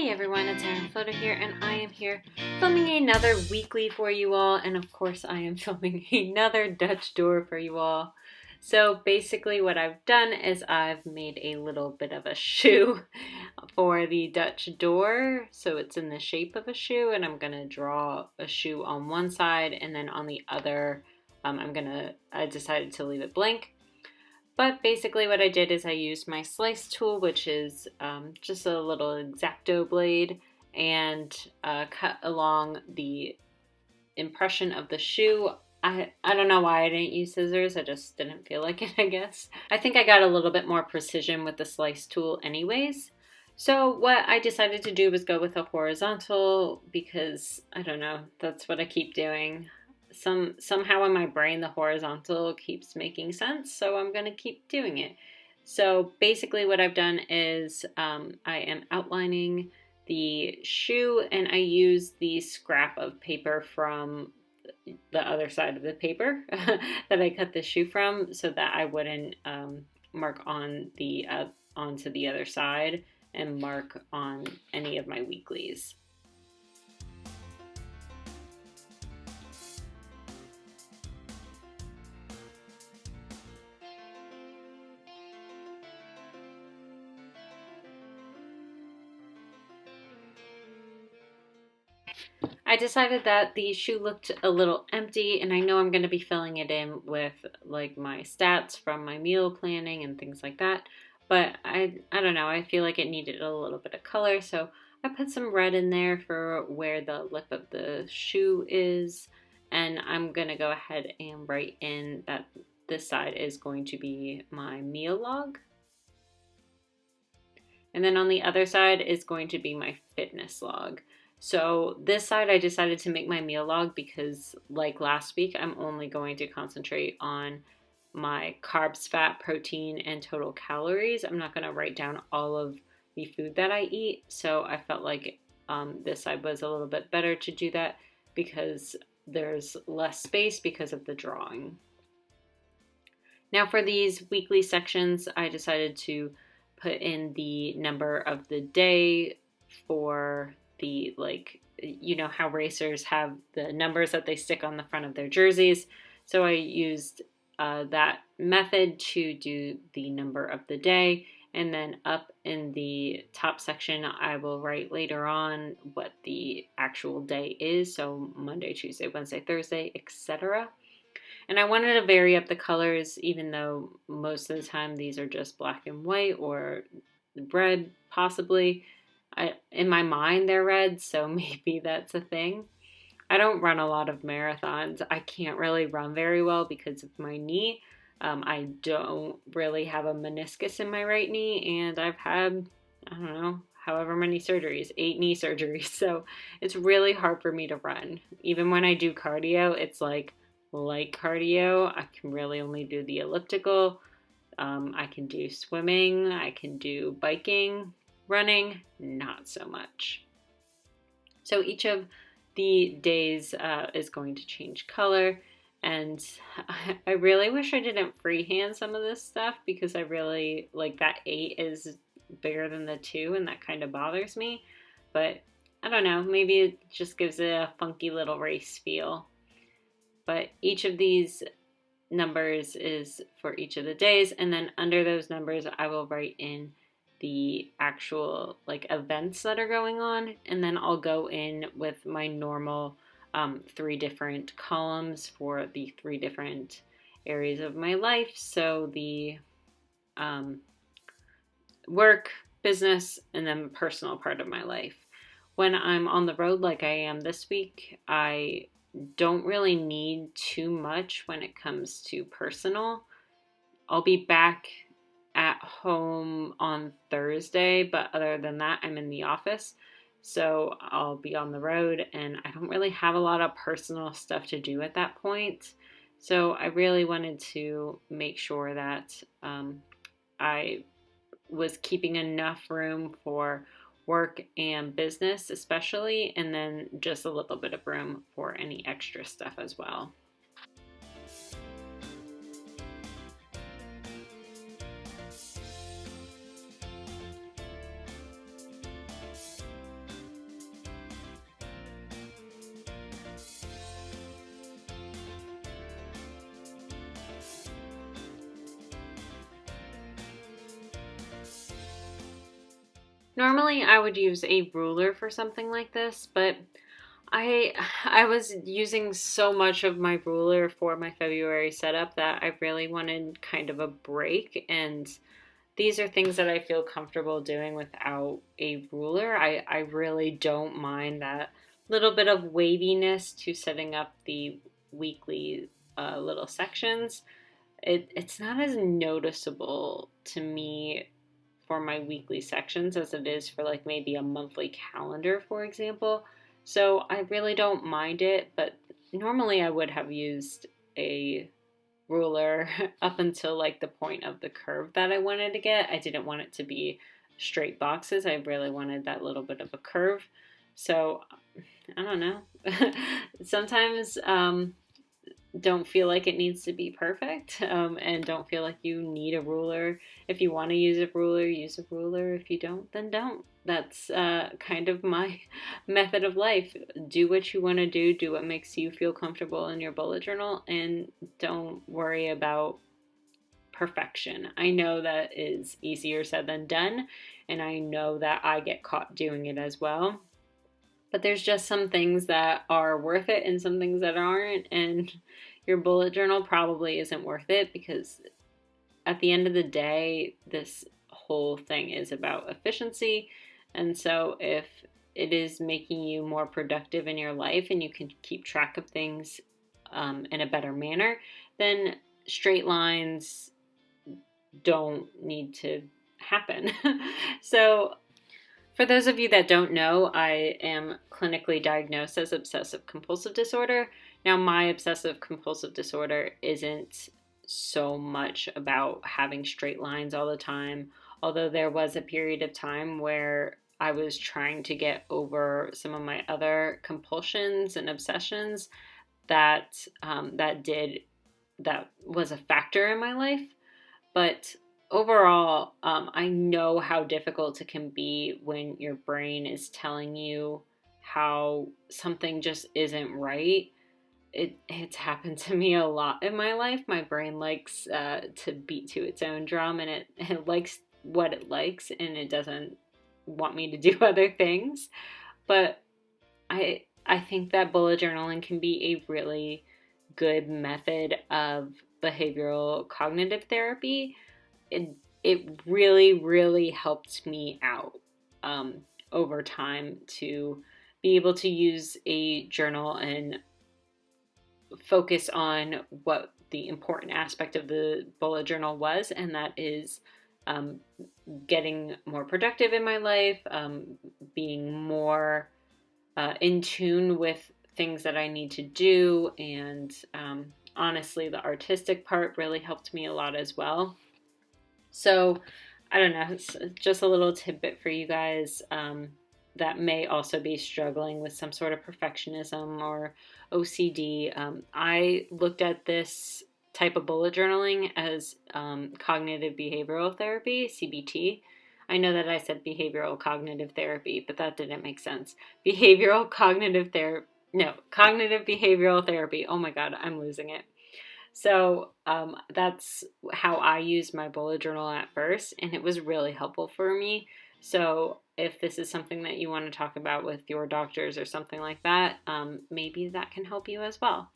everyone, it's Erin Photo here, and I am here filming another weekly for you all, and of course I am filming another Dutch door for you all. So basically what I've done is I've made a little bit of a shoe for the Dutch door, so it's in the shape of a shoe, and I'm going to draw a shoe on one side, and then on the other I decided to leave it blank. But basically what I did is I used my slice tool, which is just a little X-Acto blade, and cut along the impression of the shoe. I don't know why I didn't use scissors, I just didn't feel like it, I guess. I think I got a little bit more precision with the slice tool anyways. So what I decided to do was go with a horizontal because, I don't know, that's what I keep doing. Somehow in my brain the horizontal keeps making sense, so I'm going to keep doing it. So basically what I've done is I am outlining the shoe, and I use the scrap of paper from the other side of the paper that I cut the shoe from, so that I wouldn't mark on the onto the other side and mark on any of my weeklies. I decided that the shoe looked a little empty, and I know I'm going to be filling it in with like my stats from my meal planning and things like that, but I don't know, I feel like it needed a little bit of color, so I put some red in there for where the lip of the shoe is, and I'm going to go ahead and write in that this side is going to be my meal log. And then on the other side is going to be my fitness log. So this side I decided to make my meal log because, like last week, I'm only going to concentrate on my carbs, fat, protein, and total calories. I'm not going to write down all of the food that I eat. So I felt like this side was a little bit better to do that because there's less space because of the drawing. Now for these weekly sections, I decided to put in the number of the day for the, like, you know how racers have the numbers that they stick on the front of their jerseys. So I used that method to do the number of the day, and then up in the top section I will write later on what the actual day is, so Monday, Tuesday, Wednesday, Thursday, etc. And I wanted to vary up the colors, even though most of the time these are just black and white or red, possibly. In my mind, they're red, so maybe that's a thing. I don't run a lot of marathons. I can't really run very well because of my knee. I don't really have a meniscus in my right knee, and I've had, I don't know, however many surgeries, 8 knee surgeries. So it's really hard for me to run. Even when I do cardio, it's like light cardio. I can really only do the elliptical. I can do swimming. I can do biking. Running, not so much. So each of the days is going to change color, and I really wish I didn't freehand some of this stuff because I really, like, that 8 is bigger than the 2, and that kind of bothers me. But I don't know, maybe it just gives it a funky little race feel. But each of these numbers is for each of the days, and then under those numbers I will write in the actual, like, events that are going on, and then I'll go in with my normal 3 different columns for the 3 different areas of my life. So the work, business, and then personal part of my life. When I'm on the road like I am this week, I don't really need too much when it comes to personal. I'll be back at home on Thursday, but other than that, I'm in the office. So I'll be on the road, and I don't really have a lot of personal stuff to do at that point. So I really wanted to make sure that I was keeping enough room for work and business especially, and then just a little bit of room for any extra stuff as well. Normally I would use a ruler for something like this, but I was using so much of my ruler for my February setup that I really wanted kind of a break, and these are things that I feel comfortable doing without a ruler. I really don't mind that little bit of waviness to setting up the weekly little sections. It's not as noticeable to me for my weekly sections as it is for like maybe a monthly calendar, for example. So I really don't mind it, but normally I would have used a ruler up until like the point of the curve that I wanted to get. I didn't want it to be straight boxes. I really wanted that little bit of a curve. So I don't know. Sometimes don't feel like it needs to be perfect, and don't feel like you need a ruler. If you want to use a ruler, use a ruler. If you don't, then don't. That's kind of my method of life. Do what you want to do what makes you feel comfortable in your bullet journal, and don't worry about perfection. I know that is easier said than done, and I know that I get caught doing it as well. But there's just some things that are worth it and some things that aren't, and your bullet journal probably isn't worth it, because at the end of the day, this whole thing is about efficiency. And so if it is making you more productive in your life and you can keep track of things in a better manner, then straight lines don't need to happen. So for those of you that don't know, I am clinically diagnosed as obsessive compulsive disorder. Now, my obsessive compulsive disorder isn't so much about having straight lines all the time, although there was a period of time where I was trying to get over some of my other compulsions and obsessions that that was a factor in my life. But overall, I know how difficult it can be when your brain is telling you how something just isn't right. It's happened to me a lot in my life. My brain likes to beat to its own drum, and it likes what it likes, and it doesn't want me to do other things. But I think that bullet journaling can be a really good method of behavioral cognitive therapy. It really helped me out over time to be able to use a journal and focus on what the important aspect of the bullet journal was, and that is um, getting more productive in my life, being more in tune with things that I need to do, and honestly, the artistic part really helped me a lot as well. So, I don't know, it's just a little tidbit for you guys that may also be struggling with some sort of perfectionism or OCD. I looked at this type of bullet journaling as cognitive behavioral therapy, CBT. I know that I said behavioral cognitive therapy, but that didn't make sense. Behavioral cognitive therapy. No, cognitive behavioral therapy. Oh my God, I'm losing it. So that's how I used my bullet journal at first, and it was really helpful for me. So if this is something that you want to talk about with your doctors or something like that, maybe that can help you as well.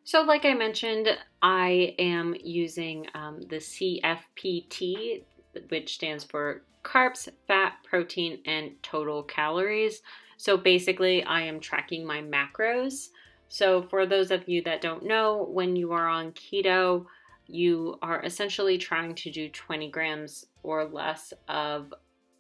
So, like I mentioned, I am using the CFPT, which stands for carbs, fat, protein, and total calories. So, basically, I am tracking my macros. So, for those of you that don't know, when you are on keto, you are essentially trying to do 20 grams or less of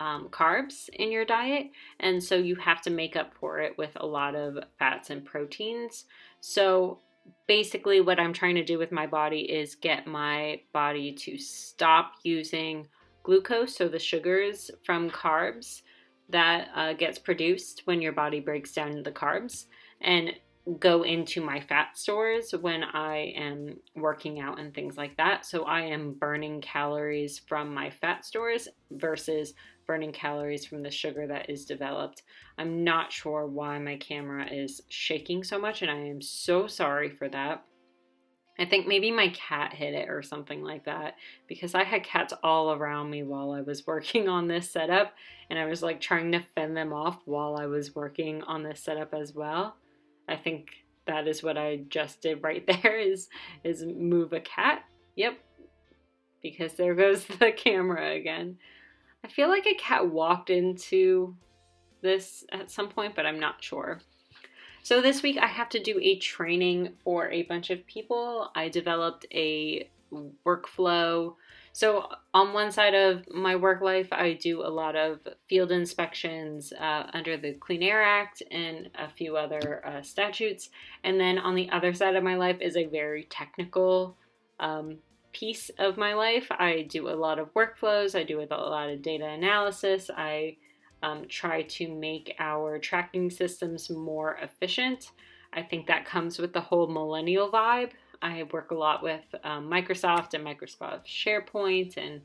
carbs in your diet. And so, you have to make up for it with a lot of fats and proteins. So, basically what I'm trying to do with my body is get my body to stop using glucose, so the sugars from carbs that gets produced when your body breaks down the carbs, and go into my fat stores when I am working out and things like that. So I am burning calories from my fat stores versus burning calories from the sugar that is developed. I'm not sure why my camera is shaking so much, and I am so sorry for that. I think maybe my cat hit it or something like that, because I had cats all around me while I was working on this setup, and I was like trying to fend them off while I was working on this setup as well. I think that is what I just did right there is move a cat. Yep, because there goes the camera again. I feel like a cat walked into this at some point, but I'm not sure. So this week I have to do a training for a bunch of people. I developed a workflow. So on one side of my work life, I do a lot of field inspections under the Clean Air Act and a few other statutes. And then on the other side of my life is a very technical piece of my life. I do a lot of workflows. I do a lot of data analysis. I try to make our tracking systems more efficient. I think that comes with the whole millennial vibe. I work a lot with Microsoft and Microsoft SharePoint, and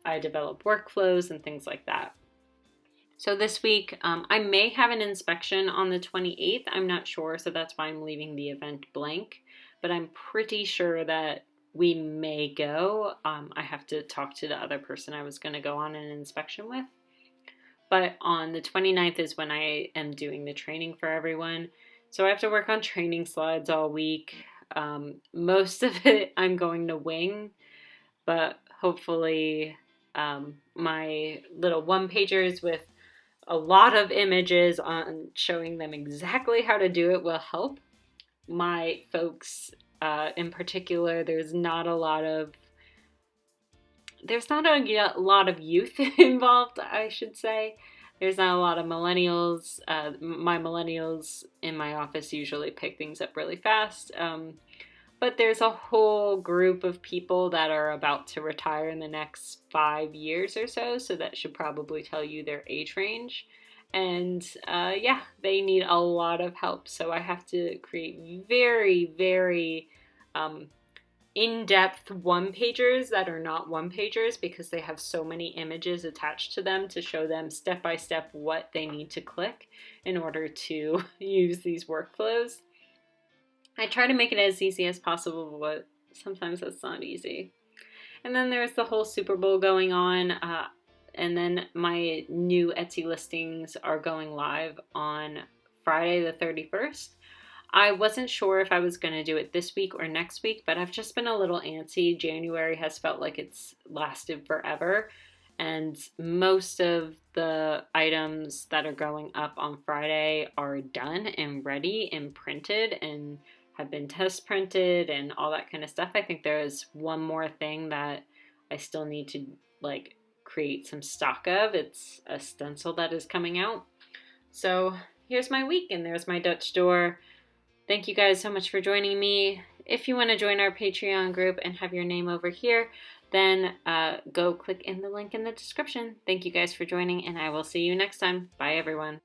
I develop workflows and things like that. So this week, I may have an inspection on the 28th. I'm not sure, so that's why I'm leaving the event blank. But I'm pretty sure that we may go. I have to talk to the other person I was going to go on an inspection with. But on the 29th is when I am doing the training for everyone. So I have to work on training slides all week. Most of it I'm going to wing, but hopefully my little one-pagers with a lot of images on showing them exactly how to do it will help. My folks in particular, there's not a lot of youth involved, I should say. There's not a lot of millennials. My millennials in my office usually pick things up really fast. But there's a whole group of people that are about to retire in the next 5 years or so, so that should probably tell you their age range. And yeah, they need a lot of help. So I have to create very, very in-depth one-pagers that are not one-pagers because they have so many images attached to them to show them step-by-step what they need to click in order to use these workflows. I try to make it as easy as possible, but sometimes that's not easy. And then there's the whole Super Bowl going on, and then my new Etsy listings are going live on Friday the 31st. I wasn't sure if I was going to do it this week or next week, but I've just been a little antsy. January has felt like it's lasted forever, and most of the items that are going up on Friday are done and ready and printed and have been test printed and all that kind of stuff. I think there is one more thing that I still need to create some stock of. It's a stencil that is coming out. So here's my week, and there's my Dutch door. Thank you guys so much for joining me. If you want to join our Patreon group and have your name over here, then go click in the link in the description. Thank you guys for joining, and I will see you next time. Bye, everyone.